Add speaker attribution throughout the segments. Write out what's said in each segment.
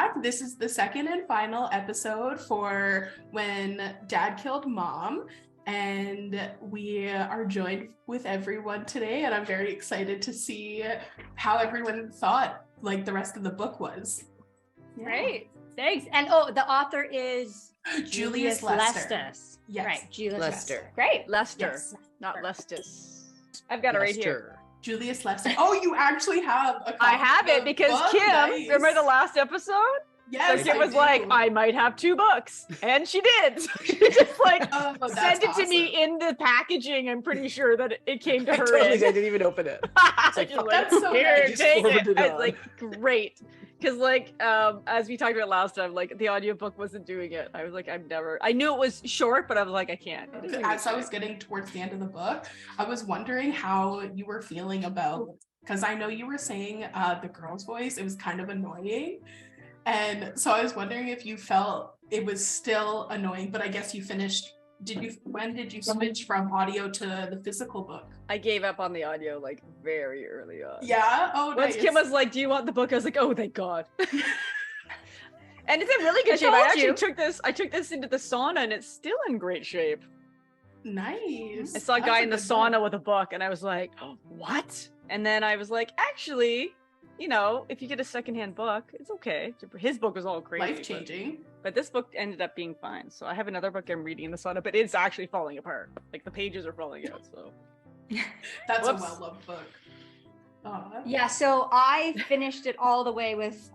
Speaker 1: back. This is the second and final episode for When Dad Killed Mom. And we are joined with everyone today. And I'm very excited to see how everyone thought like the rest of the book was.
Speaker 2: Yeah. Great. Thanks. And the author is
Speaker 1: Julius Lester.
Speaker 2: Yes. Right. Julius
Speaker 3: Lester.
Speaker 2: Great.
Speaker 3: Lester.
Speaker 2: Yes.
Speaker 3: Not Lestus. I've got it right here.
Speaker 1: Julius Lester. Oh, you actually have a copy.
Speaker 3: I have it because
Speaker 1: book?
Speaker 3: Kim,
Speaker 1: Nice.
Speaker 3: remember the last episode?
Speaker 1: Yes,
Speaker 3: so Kim was like, I might have 2 books. And she did. So she just like sent it to me in the packaging. I'm pretty sure that it came to her.
Speaker 4: I didn't even open it.
Speaker 1: Like, that's so
Speaker 3: here,
Speaker 1: nice.
Speaker 3: take it. I was like, great. Because like, as we talked about last time, like the audiobook wasn't doing it. I was like, I knew it was short, but I was like, I can't.
Speaker 1: As I was getting towards the end of the book, I was wondering how you were feeling about, because I know you were saying the girl's voice, it was kind of annoying. And so I was wondering if you felt it was still annoying, but I guess you finished. When did you switch from audio to the physical book?
Speaker 3: I gave up on the audio like very early on.
Speaker 1: Yeah? Oh,
Speaker 3: Once
Speaker 1: nice.
Speaker 3: Kim was like, do you want the book? I was like, oh, thank God. And it's in really good shape. I took this into the sauna and it's still in great shape.
Speaker 1: Nice.
Speaker 3: I saw a guy in the sauna with a book and I was like, oh, what? And then I was like, actually, you know, if you get a secondhand book, it's okay. His book was all crazy.
Speaker 1: Life-changing.
Speaker 3: But this book ended up being fine. So I have another book I'm reading in the sauna, but it's actually falling apart. Like the pages are falling out, so.
Speaker 1: That's Whoops. A well-loved book. Aww.
Speaker 2: Yeah, so I finished it all the way with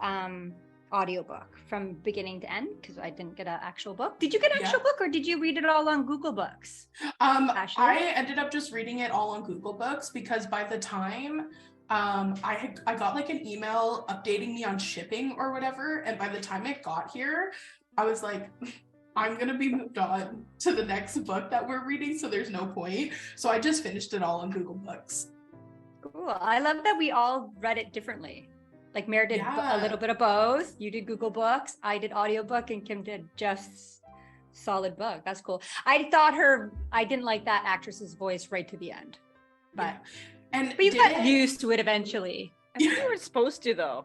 Speaker 2: audiobook from beginning to end because I didn't get an actual book. Did you get an actual book or did you read it all on Google Books?
Speaker 1: I ended up just reading it all on Google Books because by the time I got like an email updating me on shipping or whatever, and by the time it got here, I was like, I'm gonna be moved on to the next book that we're reading, so there's no point. So I just finished it all on Google Books.
Speaker 2: Cool. I love that we all read it differently. Like Mare did a little bit of both. You did Google Books, I did audiobook, and Kim did just solid book. That's cool. I didn't like that actress's voice right to the end, but you got used to it eventually.
Speaker 3: I think you were supposed to though.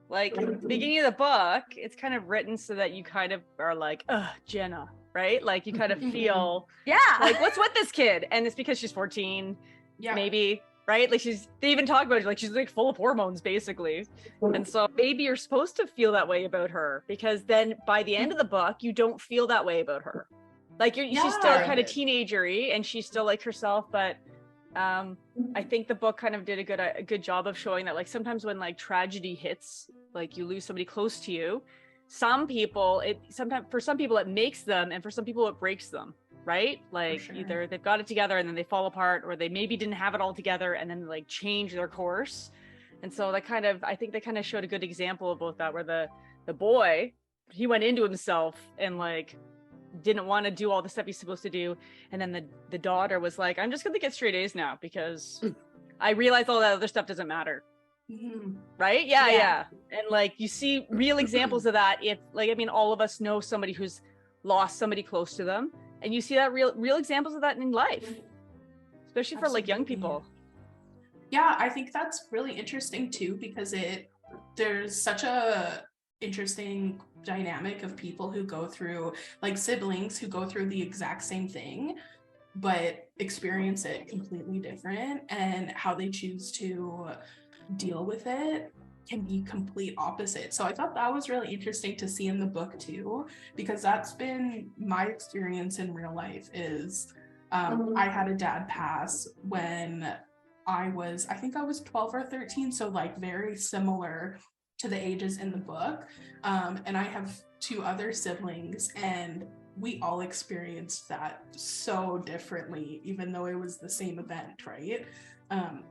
Speaker 3: Like at the beginning of the book, it's kind of written so that you kind of are like, Jenna, right? Like you kind of feel like, what's with this kid? And it's because she's 14, maybe, right? Like they even talk about it, like she's like full of hormones basically. And so maybe you're supposed to feel that way about her because then by the end of the book, you don't feel that way about her. Like she's still kind of teenagery and she's still like herself, but I think the book kind of did a good job of showing that like sometimes when like tragedy hits, like you lose somebody close to you, for some people it makes them and for some people it breaks them, right? Like either they've got it together and then they fall apart, or they maybe didn't have it all together and then like change their course. And so I think they kind of showed a good example of both that, where the boy, he went into himself and like didn't want to do all the stuff he's supposed to do, and then the daughter was like, I'm just gonna get straight A's now because I realize all that other stuff doesn't matter. Right? Yeah. And like you see real examples of that. If like, I mean, all of us know somebody who's lost somebody close to them, and you see that real examples of that in life, especially for like young people.
Speaker 1: Yeah, I think that's really interesting too, because there's such a interesting dynamic of people who go through, like siblings who go through the exact same thing but experience it completely different, and how they choose to deal with it can be complete opposite. So I thought that was really interesting to see in the book too, because that's been my experience in real life is I had a dad pass when I think I was 12 or 13, so like very similar to the ages in the book. And I have 2 other siblings, and we all experienced that so differently, even though it was the same event, right?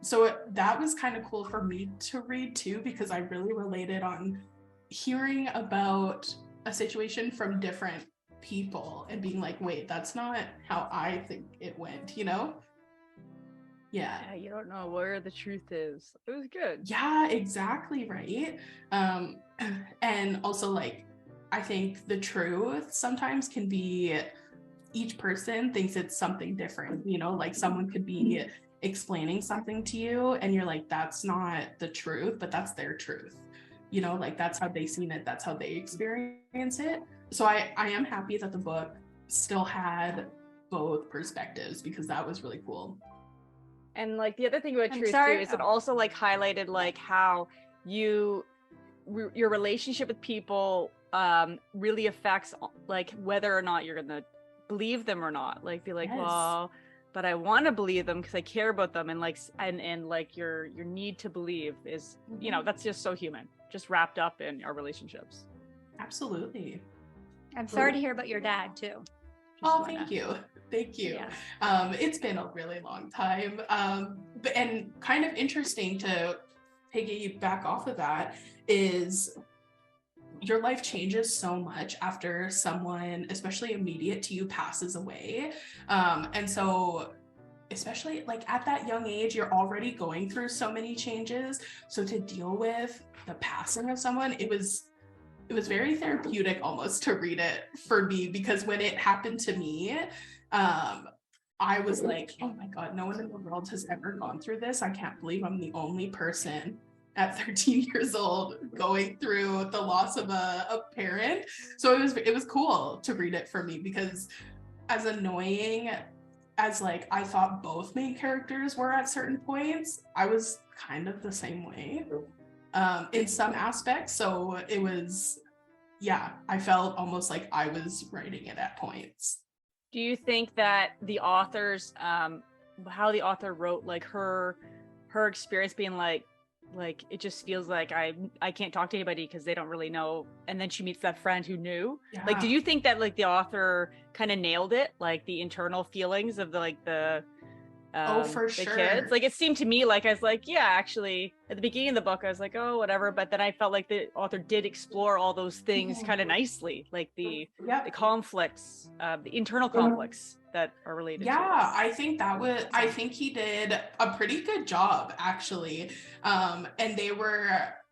Speaker 1: So that was kind of cool for me to read too, because I really related on hearing about a situation from different people and being like, wait, that's not how I think it went, you know? Yeah,
Speaker 3: you don't know where the truth is. It was good.
Speaker 1: Yeah, exactly, right? And also like, I think the truth sometimes can be, each person thinks it's something different, you know, like someone could be explaining something to you and you're like, that's not the truth, but that's their truth. you know, like that's how they seen it, that's how they experience it. So I am happy that the book still had both perspectives, because that was really cool.
Speaker 3: And like the other thing about Truth too is it also like highlighted like how your relationship with people really affects like whether or not you're gonna believe them or not. Like be like, yes, well, but I want to believe them because I care about them, and like and like your need to believe is, you know, that's just so human, just wrapped up in our relationships.
Speaker 1: Absolutely.
Speaker 2: I'm sorry to hear about your dad too.
Speaker 1: Oh, thank you. Yeah. It's been a really long time. And kind of interesting to piggyback off of that is your life changes so much after someone, especially immediate to you, passes away. And so especially like at that young age, you're already going through so many changes. So to deal with the passing of someone, it was very therapeutic almost to read it for me, because when it happened to me, I was like, oh my God, no one in the world has ever gone through this. I can't believe I'm the only person at 13 years old going through the loss of a parent. So it was cool to read it for me, because as annoying as like I thought both main characters were at certain points, I was kind of the same way in some aspects. So it was, yeah, I felt almost like I was writing it at points.
Speaker 3: Do you think that the author's how the author wrote like her experience being like it just feels like I can't talk to anybody because they don't really know, and then she meets that friend who knew? Yeah. Like, did you think that like the author kind of nailed it, like the internal feelings of the
Speaker 1: for
Speaker 3: the
Speaker 1: sure.
Speaker 3: kids? Like it seemed to me like I was like, yeah, actually at the beginning of the book I was like, oh, whatever, but then I felt like the author did explore all those things kind of nicely, like the conflicts, the internal conflicts that are related to it.
Speaker 1: I think he did a pretty good job actually. And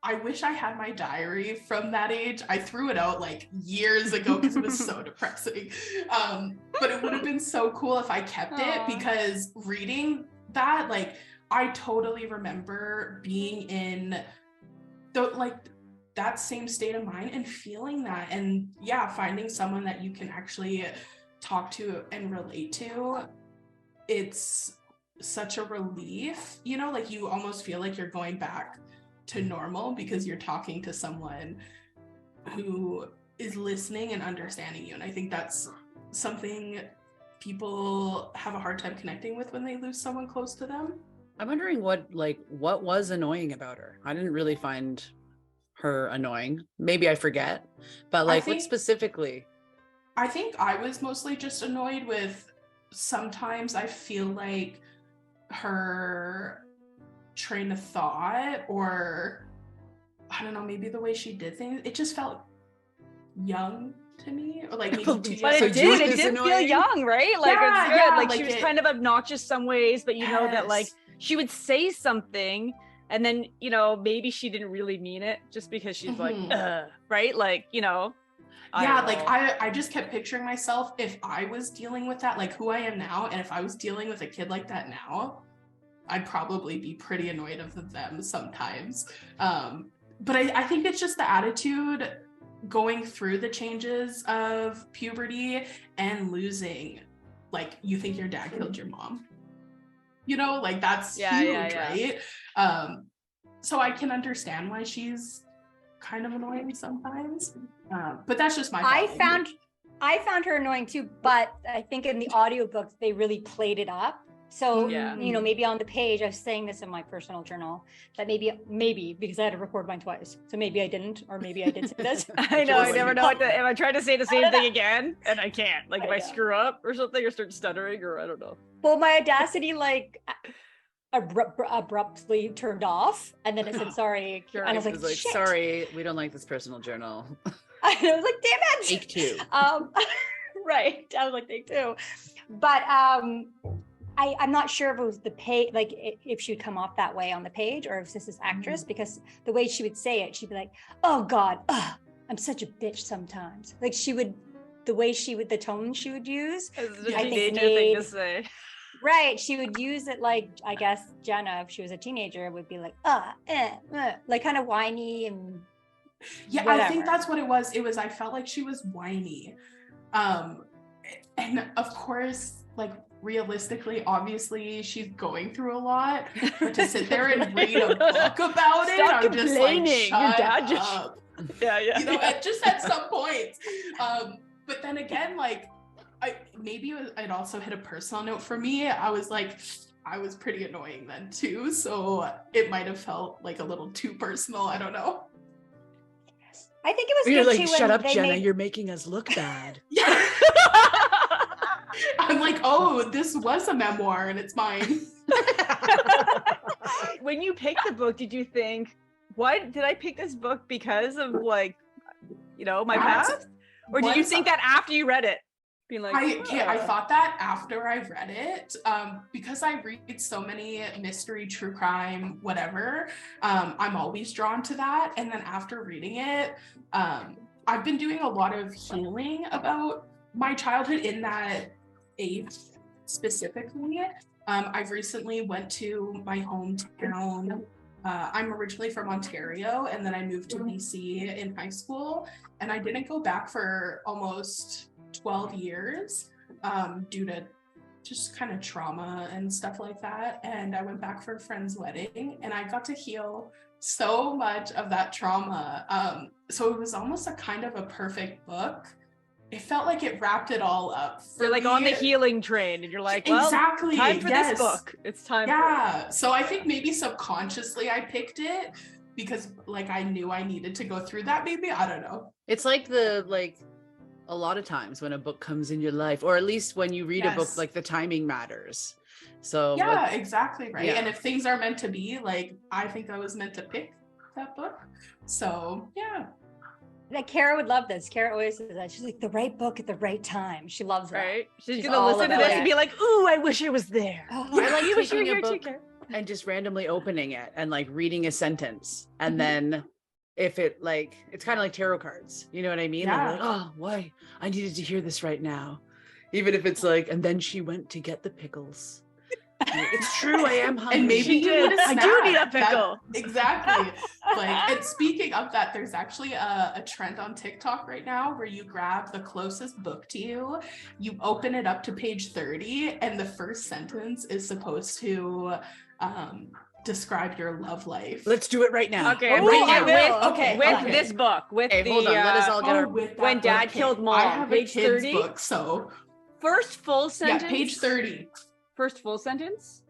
Speaker 1: I wish I had my diary from that age. I threw it out like years ago because it was so depressing. But it would have been so cool if I kept it, because reading that, like, I totally remember being in that same state of mind and feeling that. And yeah, finding someone that you can actually talk to and relate to, it's such a relief, you know, like you almost feel like you're going back to normal because you're talking to someone who is listening and understanding you. And I think that's something people have a hard time connecting with when they lose someone close to them.
Speaker 4: I'm wondering what was annoying about her. I didn't really find her annoying. Maybe I forget, but like what specifically?
Speaker 1: I think I was mostly just annoyed with, sometimes I feel like her train of thought, or I don't know, maybe the way she did things, it just felt young to me, or like maybe too young.
Speaker 3: But it did feel young, right? Like it's good. Like she was kind of obnoxious some ways, but you know that like she would say something and then, you know, maybe she didn't really mean it just because she's like, right? Like, you know.
Speaker 1: I just kept picturing myself if I was dealing with that, like who I am now, and if I was dealing with a kid like that now, I'd probably be pretty annoyed of them sometimes. But I think it's just the attitude going through the changes of puberty and losing, like you think your dad killed your mom, you know, like that's huge, right? So I can understand why she's kind of annoying sometimes, but that's just my
Speaker 2: I found her annoying too, but I think in the audiobooks they really played it up. So you know, maybe on the page, I was saying this in my personal journal, that maybe because I had to record mine twice, so maybe I didn't, or maybe I did say this.
Speaker 3: I know, I never know if I try to say the same thing again and I can't, like if I screw up or something or start stuttering, or I don't know.
Speaker 2: Well, my Audacity like abruptly turned off, and then it said sorry, and I was like, shit.
Speaker 4: Sorry, we don't like this personal journal.
Speaker 2: I was like, damn it.
Speaker 4: Take two.
Speaker 2: Right, I was like, take two. But I'm not sure if it was the page, like if she would come off that way on the page, or if this is actress, because the way she would say it, she'd be like, oh God, I'm such a bitch sometimes. Like the tone she would use.
Speaker 3: It's a teenager thing to say.
Speaker 2: Right, she would use it like, I guess Jenna, if she was a teenager, would be like, like kind of whiny and
Speaker 1: Yeah,
Speaker 2: whatever.
Speaker 1: I think that's what it was. I felt like she was whiny. And of course, like realistically, obviously she's going through a lot, but to sit there and read a book about it,
Speaker 3: Stop
Speaker 1: I'm just like,
Speaker 3: complaining.
Speaker 1: shut
Speaker 3: Your dad just
Speaker 1: up.
Speaker 3: yeah.
Speaker 1: You know, just at some point. But then again, like, it also hit a personal note for me. I was pretty annoying then too, so it might have felt like a little too personal. I don't know.
Speaker 2: I think it was
Speaker 4: You're
Speaker 2: good
Speaker 4: like,
Speaker 2: too
Speaker 4: shut
Speaker 2: when
Speaker 4: up,
Speaker 2: they
Speaker 4: Jenna.
Speaker 2: made-
Speaker 4: You're making us look bad.
Speaker 1: Yeah. I'm like, oh, this was a memoir and it's mine.
Speaker 3: When you picked the book, did you think, why did I pick this book because of like, you know, my past? Or did you think that after you read it? Being like,
Speaker 1: I thought that after I read it, because I read so many mystery, true crime, whatever, I'm always drawn to that. And then after reading it, I've been doing a lot of healing about my childhood in that age specifically. I've recently went to my hometown. I'm originally from Ontario, and then I moved to BC in high school, and I didn't go back for almost 12 years due to just kind of trauma and stuff like that. And I went back for a friend's wedding, and I got to heal so much of that trauma. So it was almost a kind of a perfect book. It felt like it wrapped it all up.
Speaker 3: You're like on the healing train, and you're like, well,
Speaker 1: exactly.
Speaker 3: time for this book. It's time.
Speaker 1: Yeah. So I think maybe subconsciously I picked it because like I knew I needed to go through that. Maybe, I don't know.
Speaker 4: It's like a lot of times when a book comes in your life, or at least when you read a book, like the timing matters. So
Speaker 1: yeah, exactly right.
Speaker 4: Yeah.
Speaker 1: And if things are meant to be, like I think I was meant to pick that book. So yeah.
Speaker 2: Like Kara would love this. Kara always says that. She's like, the right book at the right time. She loves that.
Speaker 3: Right? She's gonna
Speaker 2: all
Speaker 3: listen to
Speaker 2: about
Speaker 3: this
Speaker 2: it.
Speaker 3: and be like, ooh, I wish I was there.
Speaker 2: Oh,
Speaker 4: I like
Speaker 3: you wish you were
Speaker 4: taking a
Speaker 3: here too,
Speaker 4: book
Speaker 3: Kara.
Speaker 4: and just randomly opening it and like reading a sentence, and
Speaker 1: Mhm.
Speaker 4: then if it like, it's kind of like tarot cards, you know what I mean? Like,
Speaker 1: Yeah.
Speaker 4: you're like, oh, why I needed to hear this right now, even if it's like, and then she went to get the pickles. Like, it's true, I am hungry.
Speaker 1: And maybe you need a
Speaker 3: I do
Speaker 1: snack.
Speaker 3: need a pickle.
Speaker 1: Exactly. Like, and speaking of that, there's actually a trend on TikTok right now where you grab the closest book to you, you open it up to page 30, and the first sentence is supposed to describe your love life.
Speaker 4: Let's do it right now.
Speaker 3: Okay,
Speaker 2: Oh,
Speaker 3: right
Speaker 2: I
Speaker 3: now.
Speaker 2: will.
Speaker 1: Okay,
Speaker 3: With
Speaker 1: okay.
Speaker 3: this book, with
Speaker 4: Okay,
Speaker 3: the
Speaker 4: hold on. Let us all get our.
Speaker 1: with that
Speaker 3: When
Speaker 1: book.
Speaker 3: Dad
Speaker 1: Okay,
Speaker 3: Killed Mom,
Speaker 1: I have
Speaker 3: page
Speaker 1: a kid's
Speaker 3: 30?
Speaker 1: book, so
Speaker 3: first full sentence.
Speaker 1: yeah, page 30.
Speaker 3: First full sentence.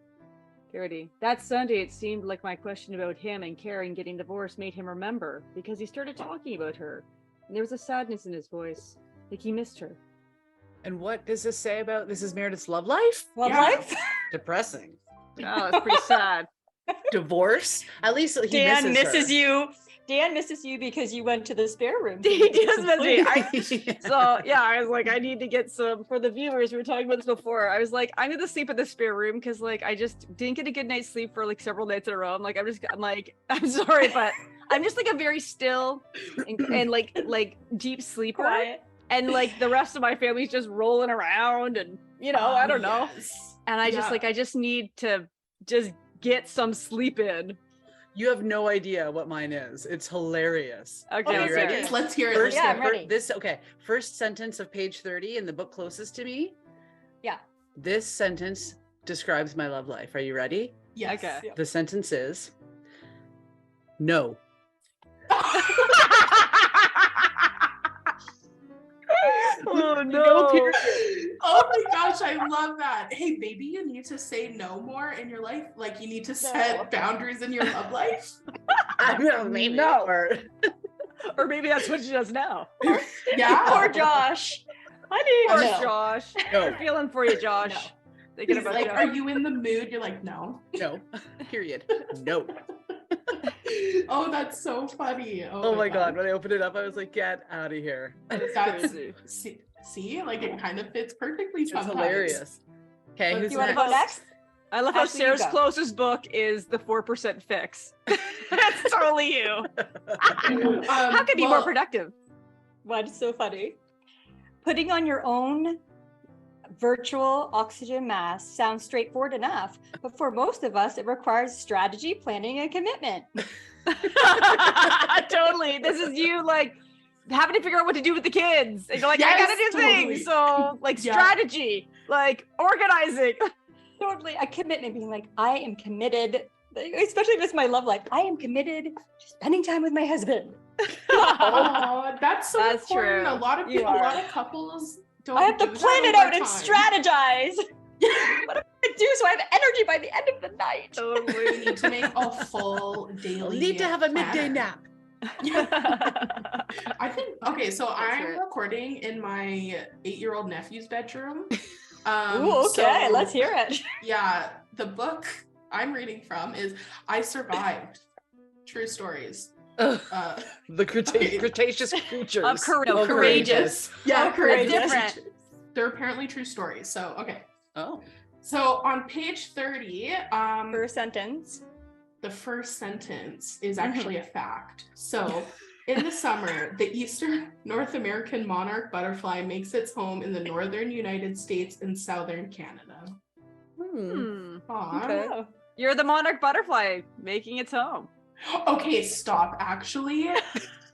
Speaker 3: Garrity. That Sunday, it seemed like my question about him and Karen getting divorced made him remember, because he started talking about her, and there was a sadness in his voice, like he missed her.
Speaker 4: And what does this say about this is Meredith's love life?
Speaker 2: Love
Speaker 1: Yeah.
Speaker 2: life?
Speaker 4: Depressing.
Speaker 3: Oh, it's pretty sad.
Speaker 4: Divorce? At least he
Speaker 2: Dan misses
Speaker 4: her.
Speaker 2: you. Dan misses you because you went to the spare room.
Speaker 3: He does miss me.
Speaker 4: Yeah.
Speaker 3: So yeah, I was like, I need to get some for the viewers. We were talking about this before. I was like, I'm gonna sleep in the spare room because like I just didn't get a good night's sleep for like several nights in a row. I'm I'm sorry, but I'm just like a very still and like deep sleeper.
Speaker 2: Quiet.
Speaker 3: And like the rest of my family's just rolling around, and you know, I don't know.
Speaker 1: Yes.
Speaker 3: And I
Speaker 1: Yeah.
Speaker 3: just need to just get some sleep in.
Speaker 4: You have no idea what mine is. It's hilarious.
Speaker 3: Okay,
Speaker 4: Are you ready?
Speaker 1: Let's hear it.
Speaker 4: First,
Speaker 2: Yeah, I'm ready.
Speaker 4: First sentence of page 30 in the book closest to me.
Speaker 2: Yeah.
Speaker 4: This sentence describes my love life. Are you ready?
Speaker 1: Yes.
Speaker 3: Okay.
Speaker 2: Yeah.
Speaker 4: The sentence is no.
Speaker 3: Oh
Speaker 4: No period.
Speaker 1: Oh my gosh, I love that. Hey, maybe you need to say no more in your life. Like you need to set boundaries in your love life.
Speaker 4: Maybe.
Speaker 3: No.
Speaker 4: Or
Speaker 3: Or maybe that's what she does now.
Speaker 1: Yeah.
Speaker 2: Poor Josh. Honey.
Speaker 3: Poor
Speaker 2: No.
Speaker 3: Josh.
Speaker 4: No.
Speaker 3: I'm feeling for you, Josh.
Speaker 2: No.
Speaker 3: Thinking
Speaker 1: He's
Speaker 3: about
Speaker 1: like,
Speaker 3: Josh.
Speaker 1: are you in the mood? You're like, no.
Speaker 4: No. Period. No.
Speaker 1: Oh, that's so funny.
Speaker 4: Oh my god. When I opened it up, I was like, get out of here.
Speaker 3: That's
Speaker 1: That's
Speaker 3: crazy.
Speaker 1: see, like it kind of fits perfectly
Speaker 4: It's
Speaker 1: sometimes.
Speaker 4: hilarious. Okay,
Speaker 1: But
Speaker 4: who's
Speaker 2: You want to
Speaker 4: next?
Speaker 2: go next?
Speaker 3: I love how
Speaker 2: Ashley, you
Speaker 3: Sarah's
Speaker 2: go.
Speaker 3: closest book is the 4% Fix. That's totally you. How can you be more
Speaker 1: well,
Speaker 3: productive?
Speaker 2: What's so funny? Putting on your own virtual oxygen mask sounds straightforward enough, but for most of us, it requires strategy, planning, and commitment.
Speaker 3: Totally. This is you like having to figure out what to do with the kids. And you're like,
Speaker 1: Yes,
Speaker 3: I gotta do
Speaker 1: totally.
Speaker 3: things. So like strategy, like organizing.
Speaker 2: Totally. A commitment, being like, I am committed, especially if it's my love life. I am committed to spending time with my husband.
Speaker 1: Oh, that's so
Speaker 3: That's
Speaker 1: important.
Speaker 3: true.
Speaker 1: A lot of
Speaker 3: You
Speaker 1: people, a lot
Speaker 3: are.
Speaker 1: of couples don't.
Speaker 2: I have to
Speaker 1: do that
Speaker 2: plan it
Speaker 1: over
Speaker 2: out and
Speaker 1: time.
Speaker 2: strategize. What am I gonna do so I have energy by the end of the night?
Speaker 1: We need to make a full
Speaker 4: I'll
Speaker 1: daily.
Speaker 4: need to have a midday
Speaker 1: planner.
Speaker 4: nap.
Speaker 1: I think okay, so I'm
Speaker 3: right.
Speaker 1: recording in my 8-year-old nephew's bedroom.
Speaker 2: Ooh, okay,
Speaker 1: so,
Speaker 2: let's hear it.
Speaker 1: Yeah, the book I'm reading from is I Survived. True stories.
Speaker 4: Ugh,
Speaker 1: Uh,
Speaker 4: the Cretaceous creatures.
Speaker 3: Of courageous.
Speaker 1: yeah,
Speaker 2: Oh,
Speaker 1: courageous.
Speaker 3: different.
Speaker 1: They're apparently true stories. So okay.
Speaker 4: Oh.
Speaker 1: So on page 30,
Speaker 2: First sentence.
Speaker 1: the first sentence is actually a fact. So, in the summer, the eastern North American monarch butterfly makes its home in the northern United States and southern Canada. Aw.
Speaker 2: Okay.
Speaker 3: You're the monarch butterfly making its home.
Speaker 1: Okay, stop. Actually,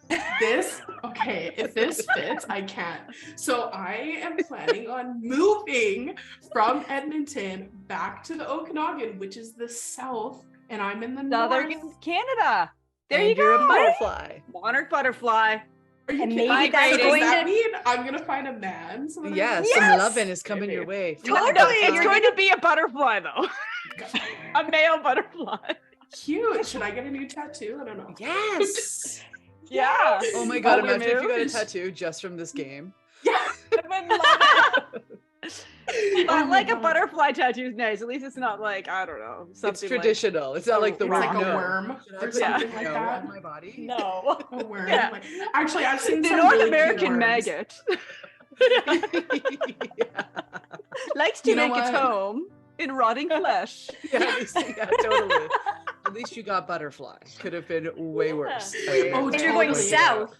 Speaker 1: if this fits, I can't. So I am planning on moving from Edmonton back to the Okanagan, which is the south, and I'm in the
Speaker 3: Southern
Speaker 1: north.
Speaker 3: Canada. There
Speaker 4: And
Speaker 3: you
Speaker 4: you're
Speaker 3: go.
Speaker 4: a butterfly.
Speaker 3: Monarch butterfly.
Speaker 1: Are you
Speaker 2: And
Speaker 1: kidding?
Speaker 2: maybe that's
Speaker 1: So does
Speaker 2: going
Speaker 1: that
Speaker 2: to-
Speaker 1: mean I'm gonna find a man? So that I-
Speaker 4: Yes,
Speaker 2: Yes!
Speaker 4: some loving is coming your way.
Speaker 3: No, it's going to be a butterfly though. A male butterfly.
Speaker 1: Cute. Should I get a new tattoo? I don't know.
Speaker 4: Yes.
Speaker 3: Yeah.
Speaker 4: Oh my god,
Speaker 3: Oh, we
Speaker 4: imagine if you got a
Speaker 3: moved.
Speaker 4: tattoo just from this game.
Speaker 1: Yeah.
Speaker 3: I
Speaker 1: Oh
Speaker 3: like
Speaker 1: my
Speaker 3: a
Speaker 1: God.
Speaker 3: butterfly tattoo is nice. At least it's not like, I don't know, something
Speaker 4: It's traditional. It's not like the
Speaker 1: It's
Speaker 4: word
Speaker 1: like a
Speaker 4: no.
Speaker 1: worm
Speaker 4: Should I
Speaker 1: or
Speaker 4: put
Speaker 1: something
Speaker 4: no
Speaker 1: like that.
Speaker 4: on my body?
Speaker 2: No.
Speaker 1: A worm.
Speaker 3: Yeah.
Speaker 1: Like, actually, I've seen
Speaker 3: the
Speaker 1: some
Speaker 3: North
Speaker 1: really cute
Speaker 3: American
Speaker 1: worms.
Speaker 3: maggot
Speaker 4: Yeah.
Speaker 3: likes to
Speaker 1: You know
Speaker 3: make its
Speaker 1: what?
Speaker 3: home in rotting flesh.
Speaker 4: Yeah, at least, yeah, totally. At least you got butterfly. Could have been way worse.
Speaker 2: Yeah.
Speaker 4: Way
Speaker 1: Oh,
Speaker 4: worse.
Speaker 2: And you're going
Speaker 1: totally.
Speaker 2: south.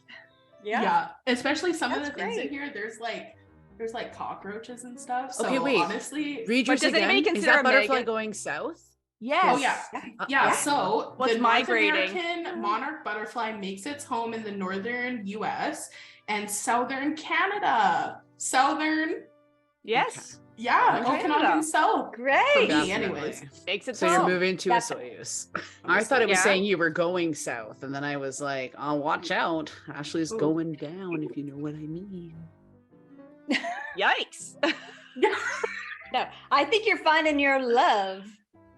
Speaker 1: Yeah. Especially some
Speaker 2: That's
Speaker 1: of the things in
Speaker 2: great.
Speaker 1: here. There's like cockroaches and stuff. So
Speaker 4: Okay, wait.
Speaker 1: honestly,
Speaker 4: Read
Speaker 3: But
Speaker 4: yours
Speaker 3: does anybody
Speaker 4: again. Is
Speaker 3: consider
Speaker 4: that butterfly
Speaker 3: maggot-
Speaker 4: going south?
Speaker 3: Yes.
Speaker 1: Oh yeah. Yeah,
Speaker 2: Yeah.
Speaker 1: so
Speaker 3: What's
Speaker 1: the North
Speaker 3: migrating?
Speaker 1: American monarch butterfly makes its home in the northern US and southern Canada. Southern,
Speaker 3: Yes.
Speaker 1: yeah,
Speaker 3: Okay.
Speaker 1: Okanagan South.
Speaker 2: Great.
Speaker 1: Definitely.
Speaker 4: Definitely.
Speaker 1: anyways.
Speaker 3: Makes it
Speaker 4: So you're
Speaker 3: home.
Speaker 4: moving to a
Speaker 2: Definitely.
Speaker 4: Soyuz. I thought it was
Speaker 3: Yeah.
Speaker 4: saying you were going south, and then I was like, "Oh, watch out! Ashley's
Speaker 1: Ooh.
Speaker 4: going down, if you know what I mean."
Speaker 3: Yikes.
Speaker 2: No, I think you're finding your love.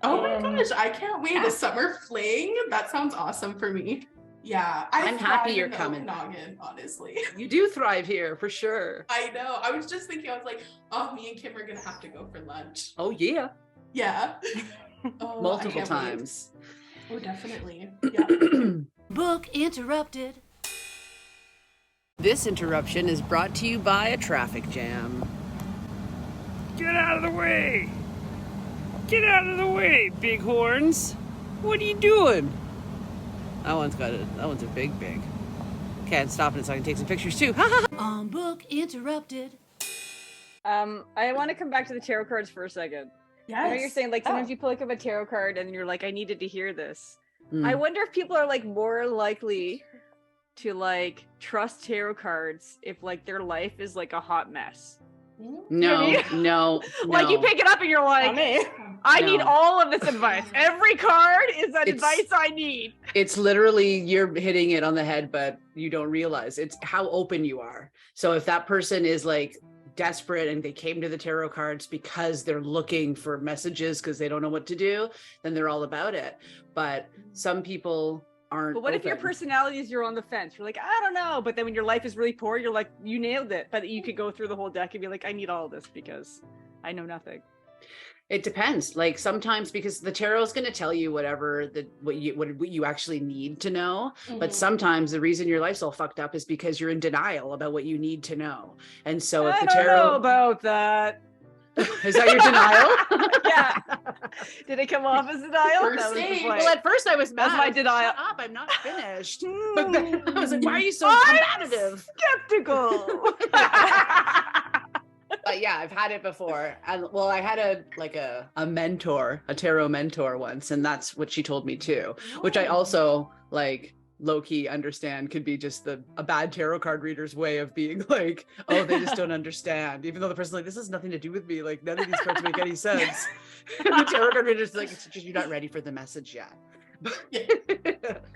Speaker 1: Oh my
Speaker 2: Um,
Speaker 1: gosh, I can't wait.
Speaker 2: yeah.
Speaker 1: A summer fling? That sounds awesome for me. Yeah,
Speaker 4: I'm happy
Speaker 1: thrive
Speaker 4: you're
Speaker 1: in the
Speaker 4: coming.
Speaker 1: Okanagan, honestly.
Speaker 4: You do thrive here for sure.
Speaker 1: I know. I was just thinking, I was like, oh, me and Kim are gonna have to go for lunch.
Speaker 4: Oh yeah,
Speaker 1: Yeah. Oh, I
Speaker 4: multiple
Speaker 1: can't wait.
Speaker 4: times.
Speaker 1: Oh, definitely. Yeah.
Speaker 4: Book interrupted. This interruption is brought to you by a traffic jam.
Speaker 5: Get out of the way! Get out of the way, bighorns!
Speaker 4: What are you doing? That one's a big. Okay, I'm stopping it so I can take some pictures too. Book interrupted.
Speaker 3: I want to come back to the tarot cards for a second.
Speaker 1: Yes.
Speaker 3: I know you're saying like sometimes
Speaker 2: Oh.
Speaker 3: you pick up a tarot card and you're like, I needed to hear this.
Speaker 4: Mm.
Speaker 3: I wonder if people are like more likely to like trust tarot cards if like their life is like a hot mess.
Speaker 4: No,
Speaker 3: Yeah.
Speaker 4: no,
Speaker 3: Like you
Speaker 4: no.
Speaker 3: pick it up and you're like,
Speaker 2: me.
Speaker 3: I
Speaker 4: No.
Speaker 3: need all of this advice. Every card is that
Speaker 4: It's-
Speaker 3: advice I need.
Speaker 4: It's literally you're hitting it on the head, but you don't realize it's how open you are. So if that person is like desperate and they came to the tarot cards because they're looking for messages because they don't know what to do, then they're all about it. But some people aren't.
Speaker 3: But what if your
Speaker 4: open.
Speaker 3: personality is you're on the fence? You're like, I don't know. But then when your life is really poor, you're like, you nailed it. But you could go through the whole deck and be like, I need all of this because I know nothing.
Speaker 4: It depends. Like sometimes because the tarot is going to tell you whatever what you actually need to know. But sometimes the reason your life's all fucked up is because you're in denial about what you need to know. And so if
Speaker 3: I
Speaker 4: the
Speaker 3: don't know
Speaker 4: tarot
Speaker 3: about that.
Speaker 4: is that your denial?
Speaker 3: Yeah. Did it come off as denial?
Speaker 1: First
Speaker 3: That was the
Speaker 1: stage.
Speaker 3: point.
Speaker 4: Well, at first I was mad.
Speaker 3: That's my denial.
Speaker 4: Shut up! I'm not finished. But then I was like, "Why are you so
Speaker 3: I'm
Speaker 4: combative?"
Speaker 3: skeptical.
Speaker 4: yeah, I've had it before. And well, I had a mentor, a tarot mentor once, and that's what she told me too, which I also like low-key understand could be just a bad tarot card reader's way of being like, oh, they just don't understand, even though the person's like, this has nothing to do with me, like none of these cards make any sense. And the tarot card reader's like, it's just you're not ready for the message yet.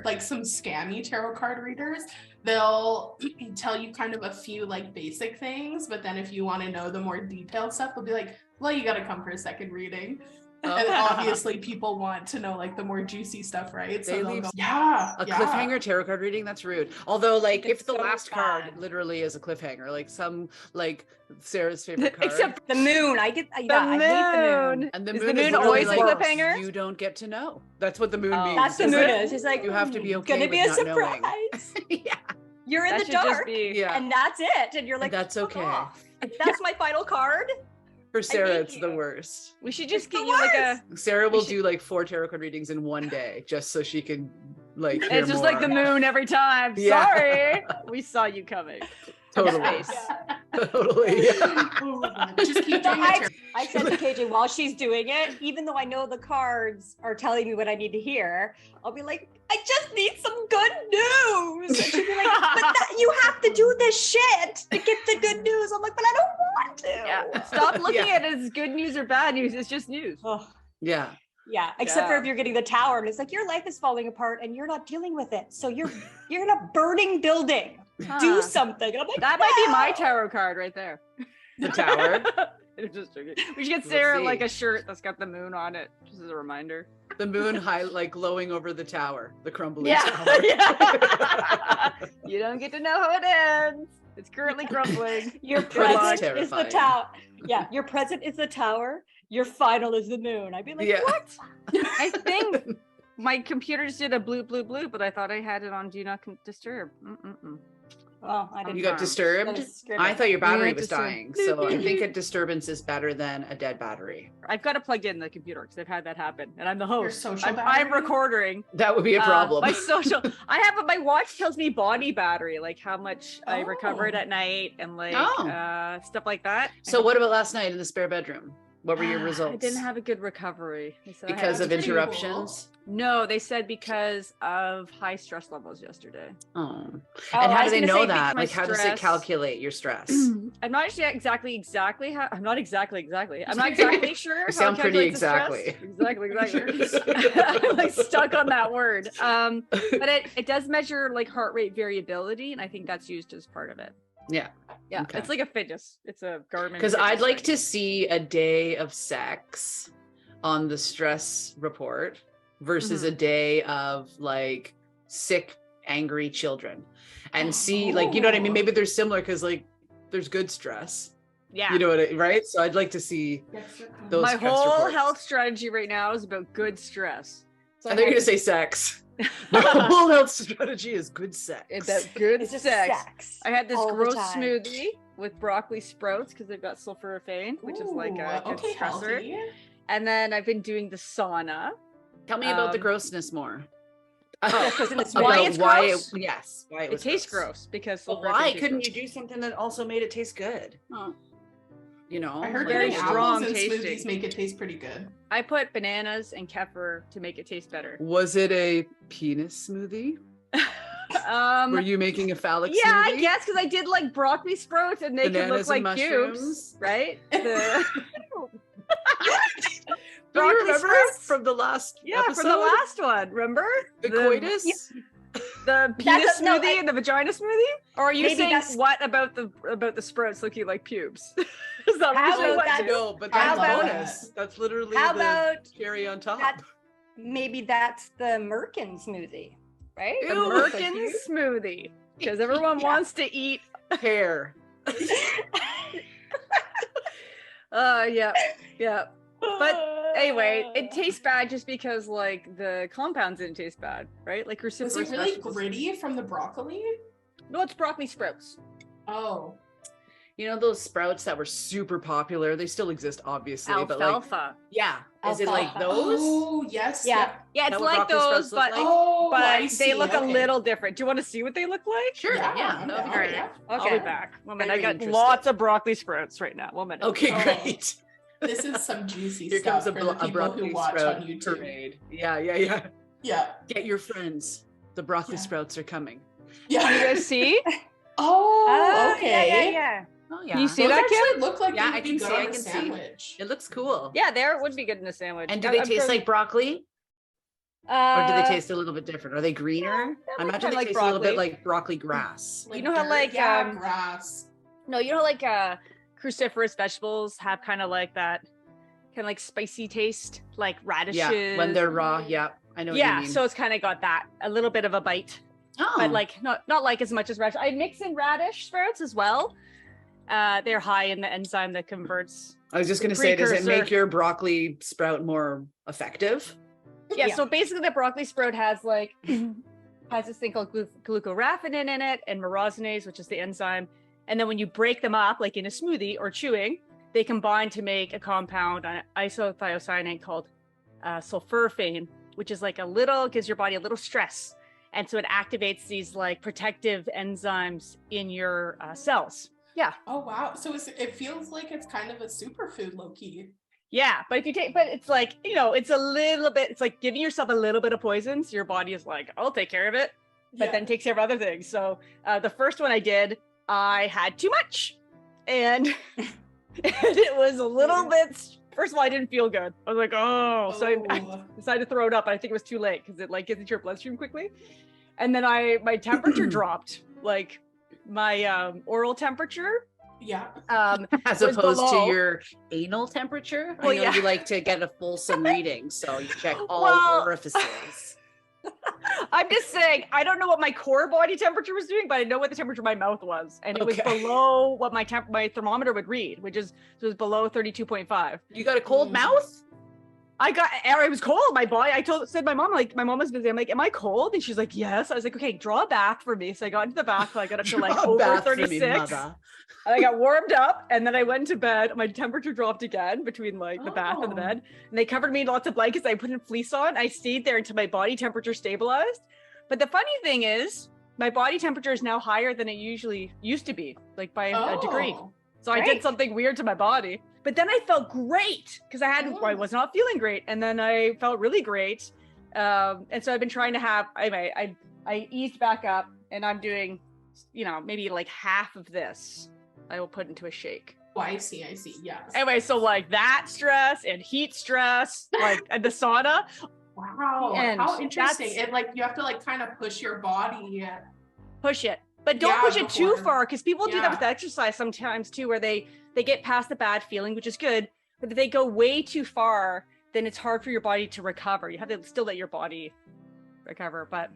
Speaker 1: Like some scammy tarot card readers, they'll tell you kind of a few like basic things, but then if you want to know the more detailed stuff, they'll be like, well, you got to come for a second reading. And obviously people want to know like the more juicy stuff, right? So they'll go,
Speaker 4: cliffhanger tarot card reading, that's rude. Although like
Speaker 2: It's
Speaker 4: if the
Speaker 2: so
Speaker 4: last
Speaker 2: bad.
Speaker 4: card literally is a cliffhanger, like some like Sarah's favorite card,
Speaker 2: Except the moon. I hate the moon.
Speaker 4: and the
Speaker 3: Is
Speaker 4: moon
Speaker 3: the
Speaker 4: is
Speaker 3: moon always a
Speaker 4: literally
Speaker 3: cliffhanger?
Speaker 4: you don't get to know. That's what the moon means.
Speaker 2: That's the
Speaker 4: is
Speaker 2: moon
Speaker 4: that
Speaker 2: is. It's like
Speaker 4: you have to be okay
Speaker 2: gonna
Speaker 4: with
Speaker 2: be a
Speaker 4: not knowing.
Speaker 2: surprise.
Speaker 4: Yeah,
Speaker 2: You're in
Speaker 3: That
Speaker 2: the
Speaker 3: should just
Speaker 2: dark,
Speaker 3: be-
Speaker 4: yeah.
Speaker 2: and that's it. And you're like,
Speaker 4: that's
Speaker 2: fuck
Speaker 4: okay.
Speaker 2: off. That's my final card.
Speaker 4: For Sarah,
Speaker 2: hate
Speaker 4: it's the
Speaker 2: you.
Speaker 4: worst.
Speaker 3: We should just
Speaker 2: It's the
Speaker 3: get you like a.
Speaker 4: Sarah will
Speaker 3: should-
Speaker 4: do like 4 tarot card readings in one day just so she can like hear
Speaker 3: It's just like the
Speaker 4: more.
Speaker 3: moon every time.
Speaker 4: Yeah.
Speaker 3: Sorry, we saw you coming.
Speaker 4: Totally.
Speaker 3: Space.
Speaker 4: Totally.
Speaker 1: just keep doing it.
Speaker 2: I said to KJ while she's doing it, even though I know the cards are telling me what I need to hear, I'll be like, I just need some good news. And she'll be like, but you have to do this shit to get the good news. I'm like, but I don't want to.
Speaker 3: Yeah. Stop looking at it as good news or bad news. It's just news.
Speaker 2: Ugh.
Speaker 4: Yeah.
Speaker 2: Yeah, except for
Speaker 3: Yeah.
Speaker 2: if you're getting the tower and it's like your life is falling apart and you're not dealing with it. So you're in a burning building. Do
Speaker 3: Huh.
Speaker 2: something. And I'm like,
Speaker 3: That might be my
Speaker 2: no.
Speaker 3: tarot card right there.
Speaker 4: The tower.
Speaker 3: I'm just joking. We should get
Speaker 4: We'll
Speaker 3: Sarah
Speaker 4: see.
Speaker 3: like a shirt that's got the moon on it, just as a reminder.
Speaker 4: The moon high like glowing over the tower, the crumbling
Speaker 3: Yeah,
Speaker 4: tower.
Speaker 3: yeah. You don't get to know how it ends. It's currently crumbling.
Speaker 2: Your
Speaker 4: Good luck.
Speaker 2: present is the
Speaker 4: Terrifying.
Speaker 2: tower. Yeah, your present is the tower. Your final is the moon. I'd be like,
Speaker 4: Yeah.
Speaker 2: what?
Speaker 3: I think my computer just did a bloop, bloop, bloop, but I thought I had it on Do Not Disturb. Mm-mm-mm.
Speaker 2: Oh, I didn't.
Speaker 4: You got
Speaker 3: Harm.
Speaker 4: disturbed?
Speaker 2: That was scary.
Speaker 4: I thought your battery
Speaker 3: went
Speaker 4: was
Speaker 3: to sleep.
Speaker 4: dying. So I think a disturbance is better than a dead battery.
Speaker 3: I've got it plugged in the computer because I've had that happen, and I'm the host.
Speaker 1: social
Speaker 3: I'm
Speaker 1: battery?
Speaker 3: recording.
Speaker 4: That would be a problem.
Speaker 3: My social. I have my watch tells me body battery, like how much I recovered
Speaker 1: Oh.
Speaker 3: at night, and like
Speaker 4: Oh.
Speaker 3: stuff like that.
Speaker 4: So what about last night in the spare bedroom? What were your results?
Speaker 3: I didn't have a good recovery. They said I
Speaker 4: Because
Speaker 3: had-
Speaker 4: of
Speaker 1: That's pretty
Speaker 4: interruptions?
Speaker 3: No, they said because of high stress levels yesterday.
Speaker 4: Oh.
Speaker 2: Oh,
Speaker 4: And
Speaker 2: I
Speaker 4: how
Speaker 2: was
Speaker 4: do they
Speaker 2: gonna
Speaker 4: know
Speaker 2: say
Speaker 4: that?
Speaker 3: my
Speaker 4: Like, how does it
Speaker 3: stress-
Speaker 4: calculate your stress?
Speaker 3: I'm not actually exactly how. I'm not exactly. I'm not exactly sure. how
Speaker 4: You
Speaker 3: it
Speaker 4: sound pretty
Speaker 3: calculates the stress. Exactly. I'm like stuck on that word. But it does measure like heart rate variability, and I think that's used as part of it.
Speaker 4: Yeah.
Speaker 3: Yeah,
Speaker 4: Okay.
Speaker 3: it's like a fitness. It's a Garmin.
Speaker 4: Because I'd
Speaker 3: fitness
Speaker 4: like
Speaker 3: thing.
Speaker 4: to see a day of sex on the stress report versus a day of like sick, angry children and see like, you know what I mean? Maybe they're similar because like there's good stress.
Speaker 3: Yeah.
Speaker 4: You know what I right? So I'd like to see those
Speaker 3: My
Speaker 4: stress
Speaker 3: whole
Speaker 4: reports.
Speaker 3: health strategy right now is about good stress.
Speaker 4: I thought you were gonna say sex. My whole health strategy is good sex.
Speaker 3: It's about good
Speaker 2: It's just
Speaker 3: sex.
Speaker 2: sex.
Speaker 3: I had this
Speaker 2: all the
Speaker 3: gross
Speaker 2: time.
Speaker 3: smoothie with broccoli sprouts because they've got sulforaphane, which is like a good
Speaker 1: okay,
Speaker 3: stressor.
Speaker 1: healthy.
Speaker 3: And then I've been doing the sauna.
Speaker 4: Tell me about the
Speaker 3: Um,
Speaker 4: grossness more.
Speaker 2: Yeah, 'cause it's
Speaker 3: Why
Speaker 4: About
Speaker 3: it's
Speaker 4: why
Speaker 3: gross?
Speaker 4: yes, why it
Speaker 3: It
Speaker 4: was
Speaker 3: tastes gross because
Speaker 4: Well,
Speaker 3: sulforaphane
Speaker 4: why
Speaker 3: tastes
Speaker 4: couldn't
Speaker 3: gross.
Speaker 4: you do something that also made it taste good?
Speaker 3: Oh.
Speaker 4: You know,
Speaker 1: I heard
Speaker 3: Very
Speaker 1: getting
Speaker 3: strong
Speaker 1: apples in
Speaker 3: tasting.
Speaker 1: smoothies make it taste pretty good.
Speaker 3: I put bananas and kefir to make it taste better.
Speaker 4: Was it a penis smoothie? Were you making a phallic
Speaker 3: Yeah,
Speaker 4: smoothie?
Speaker 3: I guess because I did like broccoli sprouts and make it
Speaker 4: Bananas
Speaker 3: look
Speaker 4: and
Speaker 3: like cubes,
Speaker 4: mushrooms.
Speaker 3: right? The-
Speaker 4: Do you
Speaker 3: broccoli
Speaker 4: remember
Speaker 3: sprouts?
Speaker 4: from the last
Speaker 3: Yeah,
Speaker 4: episode?
Speaker 3: from the last one. Remember
Speaker 4: The coitus?
Speaker 3: the penis
Speaker 2: That's
Speaker 3: smoothie
Speaker 2: no, I-
Speaker 3: and the vagina smoothie? Or are you
Speaker 2: Maybe
Speaker 3: saying
Speaker 2: that's-
Speaker 3: what about the sprouts looking like pubes? Is that
Speaker 2: How
Speaker 3: what you
Speaker 2: about
Speaker 3: want
Speaker 2: that-
Speaker 3: to?
Speaker 4: No, but
Speaker 2: How
Speaker 4: that's
Speaker 2: about-
Speaker 4: bonus. That's literally
Speaker 2: How
Speaker 4: the
Speaker 2: about
Speaker 4: cherry on top.
Speaker 2: that? Maybe that's the Merkin smoothie, right?
Speaker 3: The
Speaker 4: Ew, looks like
Speaker 3: Merkin
Speaker 4: you.
Speaker 3: smoothie. Because everyone
Speaker 2: Yeah.
Speaker 3: wants to eat.
Speaker 4: Hair.
Speaker 3: Yeah. But anyway, it tastes bad just because like the compounds didn't taste bad, right? Like
Speaker 1: Was
Speaker 3: cruciferous
Speaker 1: it really
Speaker 3: vegetables.
Speaker 1: gritty from the broccoli?
Speaker 3: No, it's broccoli sprouts.
Speaker 1: Oh,
Speaker 4: You know those sprouts that were super popular? They still exist, obviously. But like,
Speaker 3: Alfalfa.
Speaker 4: yeah, is it like
Speaker 2: Alfalfa.
Speaker 4: those?
Speaker 1: Oh, yes.
Speaker 2: Yeah.
Speaker 3: Yeah, it's
Speaker 4: That what
Speaker 3: like
Speaker 4: broccoli
Speaker 3: those,
Speaker 4: sprouts look
Speaker 3: but
Speaker 4: like?
Speaker 1: Oh, I
Speaker 3: they
Speaker 1: see.
Speaker 3: look a
Speaker 1: Okay.
Speaker 3: little different. Do you want to see what they look like?
Speaker 4: Sure.
Speaker 1: Yeah,
Speaker 4: Yeah.
Speaker 1: I'm
Speaker 4: That would be
Speaker 1: down,
Speaker 4: great.
Speaker 1: yeah.
Speaker 3: I'll
Speaker 2: Okay.
Speaker 3: be back. One minute.
Speaker 4: Very
Speaker 3: I got
Speaker 4: interested.
Speaker 3: lots of broccoli sprouts right now. 1 minute.
Speaker 4: Okay,
Speaker 1: Oh.
Speaker 4: great.
Speaker 1: This is some juicy
Speaker 4: Here
Speaker 1: stuff
Speaker 4: comes a,
Speaker 1: for the
Speaker 4: a
Speaker 1: people
Speaker 4: broccoli
Speaker 1: who watch
Speaker 4: sprout
Speaker 1: on YouTube.
Speaker 4: parade. Yeah.
Speaker 1: Yeah.
Speaker 4: Get your friends. The broccoli
Speaker 1: Yeah.
Speaker 4: sprouts are coming.
Speaker 1: Yeah.
Speaker 3: You guys see?
Speaker 1: Oh, okay.
Speaker 2: Yeah.
Speaker 4: Oh yeah.
Speaker 3: Can you see
Speaker 1: Those
Speaker 3: that, Kim?
Speaker 1: actually look like
Speaker 4: Yeah,
Speaker 1: they
Speaker 4: I
Speaker 1: would be
Speaker 4: can
Speaker 1: good
Speaker 4: see,
Speaker 1: on
Speaker 4: I
Speaker 1: a
Speaker 4: can see.
Speaker 1: sandwich.
Speaker 4: It looks cool.
Speaker 3: Yeah, there would be good in a sandwich.
Speaker 4: And do they
Speaker 3: I'm
Speaker 4: taste
Speaker 3: sure-
Speaker 4: like broccoli? Or do they taste a little bit different? Are they greener? I imagine they
Speaker 3: like
Speaker 4: taste a little bit
Speaker 3: broccoli.
Speaker 4: like broccoli grass.
Speaker 3: You know how,
Speaker 1: dirt?
Speaker 3: like,
Speaker 1: yeah, grass.
Speaker 3: No, you know, like cruciferous vegetables have kind of like that kind of like spicy taste, like radishes.
Speaker 4: Yeah, when they're raw. Yeah, I know what you
Speaker 3: Yeah,
Speaker 4: mean.
Speaker 3: so it's kind of got that a little bit of a bite,
Speaker 4: oh.
Speaker 3: but like not like as much as radish. I mix in radish sprouts as well. They're high in the enzyme that converts.
Speaker 4: I was just going to say, does it
Speaker 3: precursor.
Speaker 4: make your broccoli sprout more effective?
Speaker 3: Yeah, so basically the broccoli sprout has like has this thing called glucoraphanin in it and myrosinase, which is the enzyme. And then when you break them up, like in a smoothie or chewing, they combine to make a compound, an isothiocyanate called sulforaphane, which is like gives your body a little stress. And so it activates these like protective enzymes in your cells. Yeah.
Speaker 1: Oh wow! So it feels like it's kind of a superfood, low key.
Speaker 3: Yeah, but it's like, you know, it's a little bit, it's like giving yourself a little bit of poison. So your body is like, I'll take care of it, but then takes care of other things. So the first one I did, I had too much and it was a little bit, first of all, I didn't feel good. I was like, so I decided to throw it up. And I think it was too late because it like gets into your bloodstream quickly. And then my temperature dropped, like my oral temperature.
Speaker 1: Yeah.
Speaker 4: As
Speaker 3: was
Speaker 4: opposed
Speaker 3: below.
Speaker 4: to your anal temperature.
Speaker 3: Well,
Speaker 4: I know
Speaker 3: yeah.
Speaker 4: you like to get a fulsome reading, so you check all
Speaker 3: Well-
Speaker 4: orifices.
Speaker 3: I'm just saying, I don't know what my core body temperature was doing, but I know what the temperature of my mouth was. And it was
Speaker 4: Okay.
Speaker 3: below what my thermometer would read, which is, so it was below 32.5.
Speaker 4: You got a cold
Speaker 1: Mm.
Speaker 4: mouth?
Speaker 3: I was cold. My body, said my mom, like, my mom was busy. I'm like, am I cold? And she's like, yes. I was like, okay, draw a bath for me. So I got into the bath. I got up to like
Speaker 4: Draw a
Speaker 3: over
Speaker 4: bath for me,
Speaker 3: 36.
Speaker 4: mother.
Speaker 3: And I got warmed up and then I went to bed. My temperature dropped again between like the bath and the
Speaker 1: Oh.
Speaker 3: bed. And they covered me in lots of blankets. I put a fleece on. I stayed there until my body temperature stabilized. But the funny thing is, my body temperature is now higher than it usually used to be, like by a degree.
Speaker 1: Oh.
Speaker 3: So I did something weird to my body. But then I felt great because I was not feeling great. And then I felt really great. And so I've been trying to have, anyway, I eased back up and I'm doing, you know, maybe like half of this I will put into a shake.
Speaker 1: Oh, I see. Yes.
Speaker 3: Anyway, so like that stress and heat stress, like and the sauna.
Speaker 1: Wow.
Speaker 3: And
Speaker 1: How interesting.
Speaker 3: that's-
Speaker 1: It like you have to like kind of push your body.
Speaker 3: Push it. But don't
Speaker 1: Yeah,
Speaker 3: push it too
Speaker 1: before-
Speaker 3: far because people do that
Speaker 1: Yeah.
Speaker 3: with exercise sometimes too, where they get past the bad feeling, which is good. But if they go way too far, then it's hard for your body to recover. You have to still let your body recover. But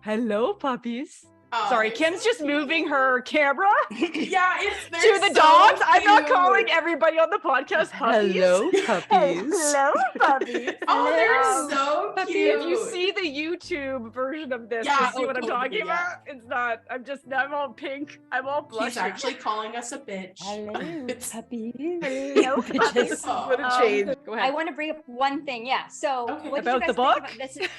Speaker 3: hello, puppies.
Speaker 1: Oh,
Speaker 3: Sorry,
Speaker 1: it's
Speaker 3: Kim's
Speaker 1: so
Speaker 3: just
Speaker 1: cute.
Speaker 3: moving her camera
Speaker 1: Yeah, they're
Speaker 3: to the
Speaker 1: so
Speaker 3: dogs. I'm not
Speaker 1: cute.
Speaker 3: calling everybody on the podcast puppies.
Speaker 4: Hello, puppies.
Speaker 3: Hello, puppies.
Speaker 1: Oh, they're
Speaker 3: Hello.
Speaker 1: so
Speaker 3: Puppy,
Speaker 1: cute.
Speaker 3: if you see the YouTube version of this,
Speaker 1: Yeah,
Speaker 3: you see
Speaker 1: oh,
Speaker 3: what I'm
Speaker 1: totally,
Speaker 3: talking
Speaker 1: yeah.
Speaker 3: about? It's not. I'm all pink. I'm all blushing.
Speaker 1: He's actually calling us a bitch. It's-
Speaker 2: puppies.
Speaker 3: Hello, puppies.
Speaker 4: What a
Speaker 1: Um,
Speaker 4: change.
Speaker 3: Go
Speaker 2: I
Speaker 3: ahead.
Speaker 2: want to bring up one thing. Yeah. So
Speaker 1: Okay.
Speaker 2: what did you
Speaker 3: About
Speaker 2: guys
Speaker 3: the
Speaker 2: think
Speaker 3: book?
Speaker 2: about this?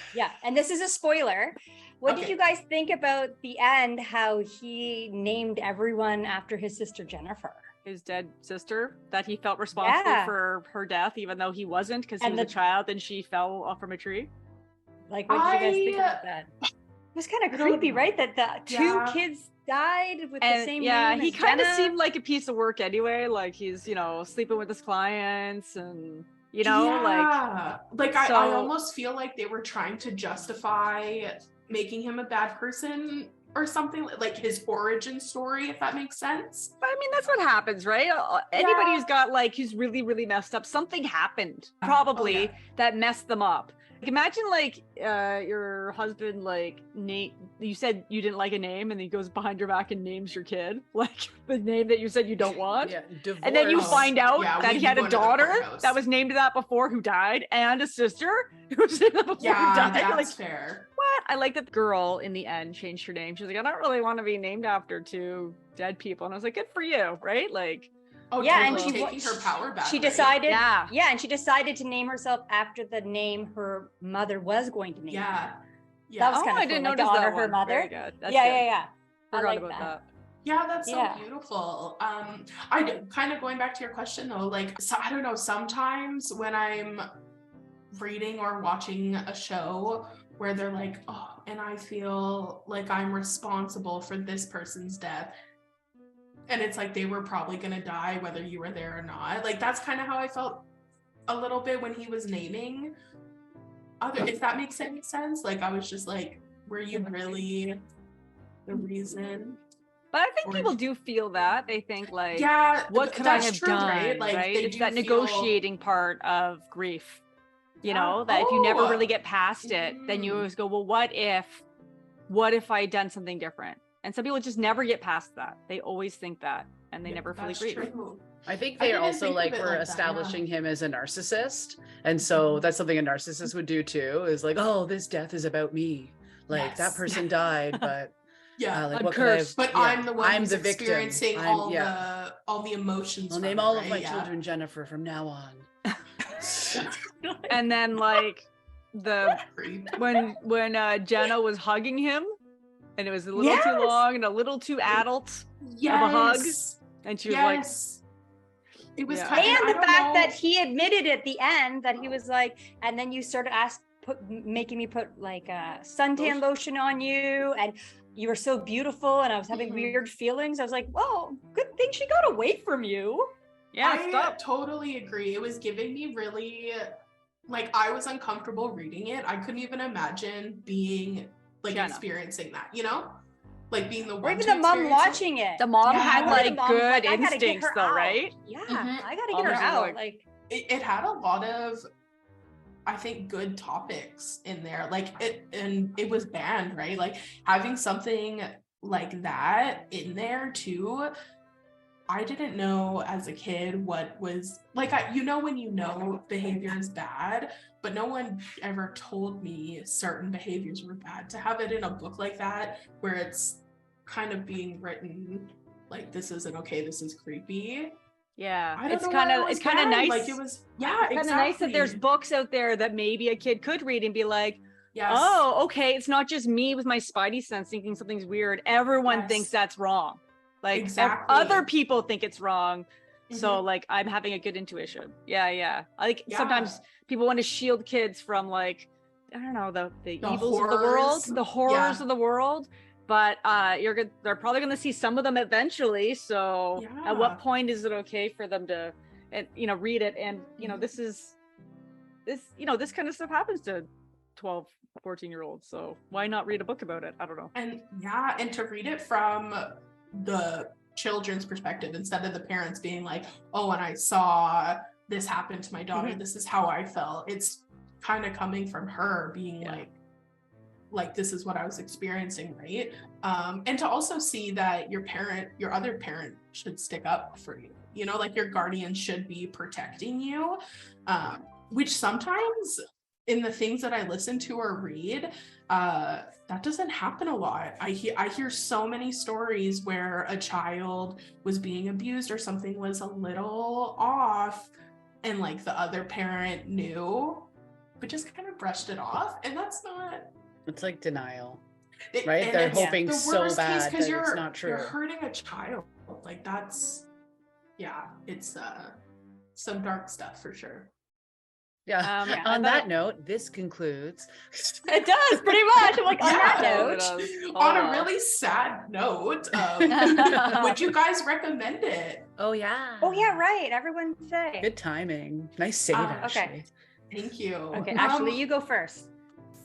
Speaker 2: And this is a spoiler. What did
Speaker 1: Okay.
Speaker 2: you guys think about the end? How he named everyone after his sister Jennifer?
Speaker 3: His dead sister, that he felt responsible
Speaker 2: Yeah.
Speaker 3: for her death, even though he wasn't, because he
Speaker 2: And
Speaker 3: was a
Speaker 2: the-
Speaker 3: child and she fell off from a tree.
Speaker 2: Like, what did you guys think
Speaker 1: I-
Speaker 2: about that? It was kind of
Speaker 1: I don't
Speaker 2: creepy,
Speaker 1: know.
Speaker 2: right? That the two
Speaker 1: Yeah.
Speaker 2: kids died with the
Speaker 3: And
Speaker 2: same
Speaker 3: yeah,
Speaker 2: name
Speaker 3: he
Speaker 2: as
Speaker 3: kind of
Speaker 2: Jenna.
Speaker 3: seemed like a piece of work anyway. Like he's, you know, sleeping with his clients and, you know, like
Speaker 1: I
Speaker 3: so-
Speaker 1: almost feel like they were trying to justify making him a bad person or something, like his origin story, if that makes sense.
Speaker 3: But I mean, that's what happens, right? Anybody who's got like, who's really, really messed up, something happened probably
Speaker 1: Oh, yeah.
Speaker 3: that messed them up. Like, imagine like your husband, like you said you didn't like a name and he goes behind your back and names your kid, like the name that you said you don't want.
Speaker 4: Yeah,
Speaker 3: And then you
Speaker 4: divorce.
Speaker 3: find out
Speaker 1: Yeah,
Speaker 3: that
Speaker 1: we'd
Speaker 3: he
Speaker 1: be
Speaker 3: had a
Speaker 1: going to the
Speaker 3: daughter
Speaker 1: courthouse.
Speaker 3: that was named that before who died and a sister who was named that before
Speaker 1: Yeah,
Speaker 3: who died.
Speaker 1: that's
Speaker 3: Like,
Speaker 1: fair.
Speaker 3: what? I like that the girl in the end changed her name. She's like, I don't really want to be named after two dead people. And I was like, good for you, right? Like,
Speaker 1: Oh,
Speaker 2: Yeah,
Speaker 1: totally
Speaker 2: and
Speaker 1: taking her power back.
Speaker 2: She
Speaker 1: right?
Speaker 2: decided,
Speaker 3: Yeah.
Speaker 2: and she decided to name herself after the name her mother was going to name her.
Speaker 1: Yeah.
Speaker 2: That was
Speaker 3: Oh,
Speaker 2: kind of
Speaker 3: I
Speaker 2: cool,
Speaker 3: didn't
Speaker 2: like to
Speaker 3: notice
Speaker 2: honor
Speaker 3: that
Speaker 2: her
Speaker 3: one.
Speaker 2: mother.
Speaker 3: Very good. That's
Speaker 2: Yeah,
Speaker 3: good.
Speaker 2: yeah, yeah. I
Speaker 3: Forgot
Speaker 2: like
Speaker 3: about that.
Speaker 1: Yeah, that's so
Speaker 2: Yeah.
Speaker 1: beautiful. I kind of going back to your question though, like, so I don't know, sometimes when I'm reading or watching a show where they're like, oh, and I feel like I'm responsible for this person's death. And it's like they were probably gonna die whether you were there or not. Like that's kind of how I felt a little bit when he was naming other, if that makes any sense. Like I was just like, were you really the reason?
Speaker 3: But I think
Speaker 1: Or-
Speaker 3: people do feel that. They think like,
Speaker 1: Yeah,
Speaker 3: what could I
Speaker 1: that's
Speaker 3: have
Speaker 1: true,
Speaker 3: done?
Speaker 1: right? Like, they
Speaker 3: It's
Speaker 1: do
Speaker 3: that
Speaker 1: feel-
Speaker 3: negotiating part of grief. You
Speaker 1: Yeah.
Speaker 3: know, that if you never
Speaker 1: Oh.
Speaker 3: really get past it, then you
Speaker 1: Mhm.
Speaker 3: always go, well, what if I had done something different? And some people just never get past that. They always think that, and they never fully
Speaker 1: That's
Speaker 3: grieve.
Speaker 1: true.
Speaker 4: I think
Speaker 1: I
Speaker 4: they're
Speaker 1: didn't
Speaker 4: also
Speaker 1: think of
Speaker 4: like
Speaker 1: it
Speaker 4: we're
Speaker 1: like that,
Speaker 4: establishing
Speaker 1: yeah.
Speaker 4: him as a narcissist. And so that's something a narcissist would do too, is like, oh, this death is about me. Like that
Speaker 1: Yes.
Speaker 4: person died, but
Speaker 1: Yeah,
Speaker 4: like
Speaker 3: I'm
Speaker 4: what could I have,
Speaker 3: cursed.
Speaker 1: but
Speaker 4: yeah,
Speaker 1: I'm the one
Speaker 4: I'm
Speaker 1: who's
Speaker 4: the victim.
Speaker 1: experiencing
Speaker 4: I'm-
Speaker 1: all
Speaker 4: yeah.
Speaker 1: the emotions.
Speaker 4: I'll
Speaker 1: from
Speaker 4: name
Speaker 1: it,
Speaker 4: all
Speaker 1: right?
Speaker 4: of my
Speaker 1: Yeah.
Speaker 4: children Jennifer from now on.
Speaker 3: And then like
Speaker 1: Creep.
Speaker 3: when Jenna was hugging him, and it was a little too
Speaker 2: Yes.
Speaker 3: long and a little too adult,
Speaker 1: Yes.
Speaker 3: a hug, and she was like,
Speaker 1: Yes. It was
Speaker 3: Yeah.
Speaker 1: kind of,
Speaker 2: And
Speaker 1: I
Speaker 2: the
Speaker 1: don't
Speaker 2: fact
Speaker 1: know.
Speaker 2: that he admitted at the end that he was like, and then you started making me put like suntan lotion on you, and you were so beautiful, and I was having
Speaker 1: Mhm.
Speaker 2: weird feelings. I was like, whoa, good thing she got away from you.
Speaker 3: yeah,
Speaker 1: I
Speaker 3: stop.
Speaker 1: totally agree. It was giving me really, like, I was uncomfortable reading it. I couldn't even imagine being like
Speaker 3: Jenna.
Speaker 1: experiencing that, you know, like being the
Speaker 2: Or
Speaker 1: one
Speaker 2: even
Speaker 1: to
Speaker 2: the mom
Speaker 1: experience it.
Speaker 2: watching it.
Speaker 3: The mom
Speaker 1: Yeah.
Speaker 3: had
Speaker 1: Or the
Speaker 3: like
Speaker 2: mom's
Speaker 3: good
Speaker 2: like, I gotta get
Speaker 3: instincts
Speaker 2: her
Speaker 3: though,
Speaker 2: out.
Speaker 3: right?
Speaker 2: Yeah,
Speaker 1: Mhm.
Speaker 2: I gotta get her
Speaker 3: Almost
Speaker 2: out.
Speaker 3: like-
Speaker 1: It had a lot of, I think, good topics in there. Like it was banned, right? Like having something like that in there too. I didn't know as a kid what was like. When you know behavior is bad, but no one ever told me certain behaviors were bad. To have it in a book like that, where it's kind of being written like this isn't okay, this is creepy.
Speaker 3: Yeah,
Speaker 1: I don't
Speaker 3: it's
Speaker 1: know
Speaker 3: kind
Speaker 1: why
Speaker 3: of
Speaker 1: it was
Speaker 3: it's kind of
Speaker 1: banned.
Speaker 3: nice.
Speaker 1: Like it was, yeah,
Speaker 3: It's kind of nice that there's
Speaker 1: exactly.
Speaker 3: books out there that maybe a kid could read and be like,
Speaker 1: Yes.
Speaker 3: oh, okay, it's not just me with my spidey sense thinking something's weird. Everyone
Speaker 1: Yes.
Speaker 3: thinks that's wrong. Like
Speaker 1: Exactly.
Speaker 3: other people think it's wrong. So
Speaker 1: Mhm.
Speaker 3: like I'm having a good intuition. Yeah. Like
Speaker 1: Yeah.
Speaker 3: sometimes people want to shield kids from like, I don't know, the evils of the
Speaker 1: horrors.
Speaker 3: world, the horrors
Speaker 1: Yeah.
Speaker 3: of the world. But they're probably gonna see some of them eventually. So at
Speaker 1: Yeah.
Speaker 3: what point is it okay for them to read it? And
Speaker 1: Mhm.
Speaker 3: this kind of stuff happens to 12, 14-year-olds. So why not read a book about it? I don't know.
Speaker 1: And to read it from the children's perspective instead of the parents being like, oh, and I saw this happen to my daughter,
Speaker 3: Mhm.
Speaker 1: this is how I felt. It's kind of coming from her being
Speaker 3: Yeah.
Speaker 1: like this is what I was experiencing, right? And to also see that your other parent should stick up for you, like your guardian should be protecting you, which sometimes in the things that I listen to or read, that doesn't happen a lot. I hear so many stories where a child was being abused or something was a little off, and like the other parent knew, but just kind of brushed it off, and that's not.
Speaker 4: It's like denial,
Speaker 1: It,
Speaker 4: right?
Speaker 1: and
Speaker 4: They're
Speaker 1: it's
Speaker 4: hoping
Speaker 1: the
Speaker 4: so
Speaker 1: worst case
Speaker 4: bad
Speaker 1: because
Speaker 4: that it's not true.
Speaker 1: you're hurting a child. Like that's, it's some dark stuff for sure.
Speaker 4: Yeah.
Speaker 3: Yeah,
Speaker 4: On that note, this concludes.
Speaker 2: It does pretty much. I'm like, on that
Speaker 1: Yeah.
Speaker 2: note.
Speaker 1: On a really sad note, would you guys recommend it?
Speaker 4: Oh yeah.
Speaker 2: Oh yeah, right. Everyone say.
Speaker 4: Good timing. Nice save,
Speaker 1: Okay.
Speaker 4: Ashley.
Speaker 1: Thank you.
Speaker 2: Okay, Ashley, you go first.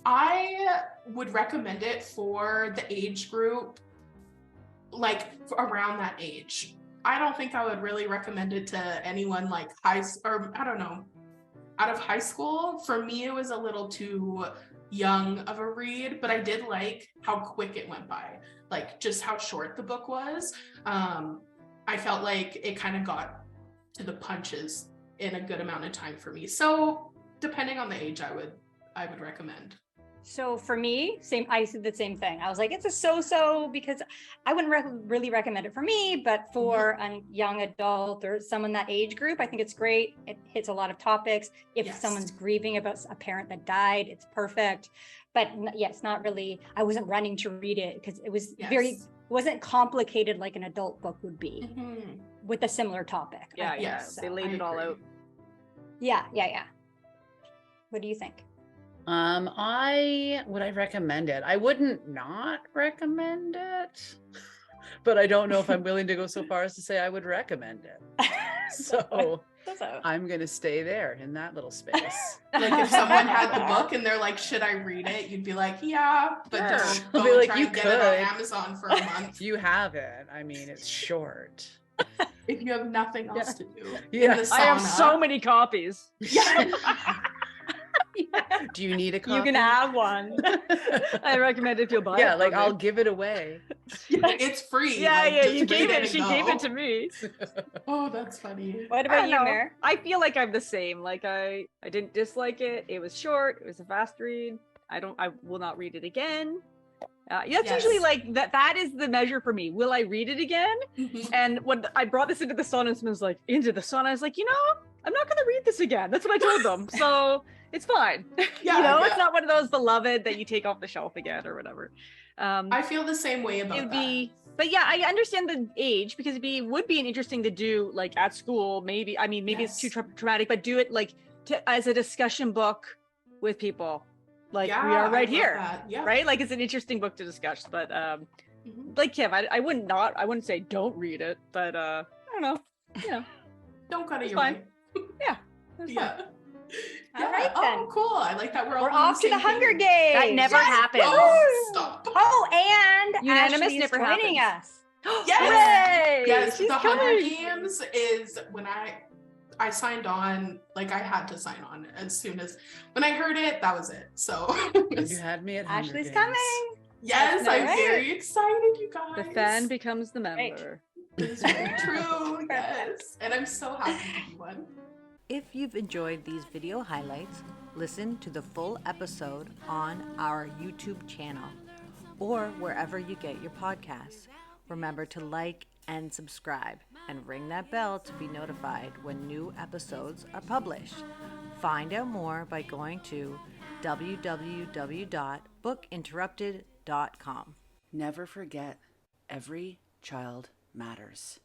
Speaker 1: I would recommend it for the age group, like around that age. I don't think I would really recommend it to anyone like out of high school. For me, it was a little too young of a read, but I did like how quick it went by, like just how short the book was. I felt like it kind of got to the punches in a good amount of time for me. So depending on the age, I would recommend.
Speaker 2: So for me, I said the same thing. I was like, it's a so-so because I wouldn't really recommend it for me, but for a young adult or someone that age group, I think it's great. It hits a lot of topics. If someone's grieving about a parent that died, it's perfect. But it's not really, I wasn't running to read it because it was wasn't complicated like an adult book would be with a similar topic.
Speaker 3: So they laid it all out.
Speaker 2: Yeah. What do you think?
Speaker 4: Would I recommend it? I wouldn't not recommend it, but I don't know if I'm willing to go so far as to say I would recommend it. So I'm going to stay there in that little space.
Speaker 1: Like if someone had the book and they're like, should I read it? You'd be like, yeah, but don't
Speaker 4: be like,
Speaker 1: try
Speaker 4: you
Speaker 1: and get it on Amazon for a month.
Speaker 4: You have it. I mean, it's short.
Speaker 1: If you have nothing else to do.
Speaker 4: Yeah.
Speaker 3: I have so many copies.
Speaker 1: Yeah.
Speaker 4: Do you need a copy?
Speaker 3: You can have one. I recommend if you'll buy it.
Speaker 4: Yeah, like I'll give it away.
Speaker 1: It's free.
Speaker 3: Yeah,
Speaker 1: like,
Speaker 3: you gave it. She gave it to me.
Speaker 1: Oh, that's funny.
Speaker 2: What about you, Mare?
Speaker 3: I feel like I'm the same. Like I didn't dislike it. It was short. It was a fast read. I will not read it again. That's usually like that is the measure for me. Will I read it again? And when I brought this into the sauna, and someone was like, into the sauna, I was like, I'm not going to read this again. That's what I told them. So it's fine. It's not one of those beloved that you take off the shelf again or whatever.
Speaker 1: I feel the same way about that.
Speaker 3: But yeah, I understand the age because it would be interesting to do like at school. Maybe it's too traumatic, but do it like as a discussion book with people. Like we are right here, right? Like it's an interesting book to discuss. But like Kim, I wouldn't say don't read it, but I don't know.
Speaker 1: Don't cut it your
Speaker 3: fine.
Speaker 1: way.
Speaker 3: Yeah.
Speaker 2: All right then.
Speaker 1: Oh, cool. I like that we're
Speaker 2: off to the Hunger Games.
Speaker 3: That never happened.
Speaker 1: Oh, stop.
Speaker 2: Oh, and
Speaker 3: Unanimous
Speaker 2: Ashley's
Speaker 3: never
Speaker 2: joining us.
Speaker 1: Yes. Yes.
Speaker 3: She's
Speaker 1: The
Speaker 3: coming.
Speaker 1: Hunger Games is when I signed on, like I had to sign on as soon as when I heard it, that was it. So
Speaker 4: you had me at Hunger
Speaker 2: Ashley's
Speaker 4: Games.
Speaker 2: coming.
Speaker 1: Yes, I'm very excited, you guys.
Speaker 3: The fan becomes the member.
Speaker 1: It's very true. Yes. And I'm so happy to be one.
Speaker 6: If you've enjoyed these video highlights, listen to the full episode on our YouTube channel or wherever you get your podcasts. Remember to like and subscribe and ring that bell to be notified when new episodes are published. Find out more by going to www.bookinterrupted.com.
Speaker 4: Never forget, every child matters.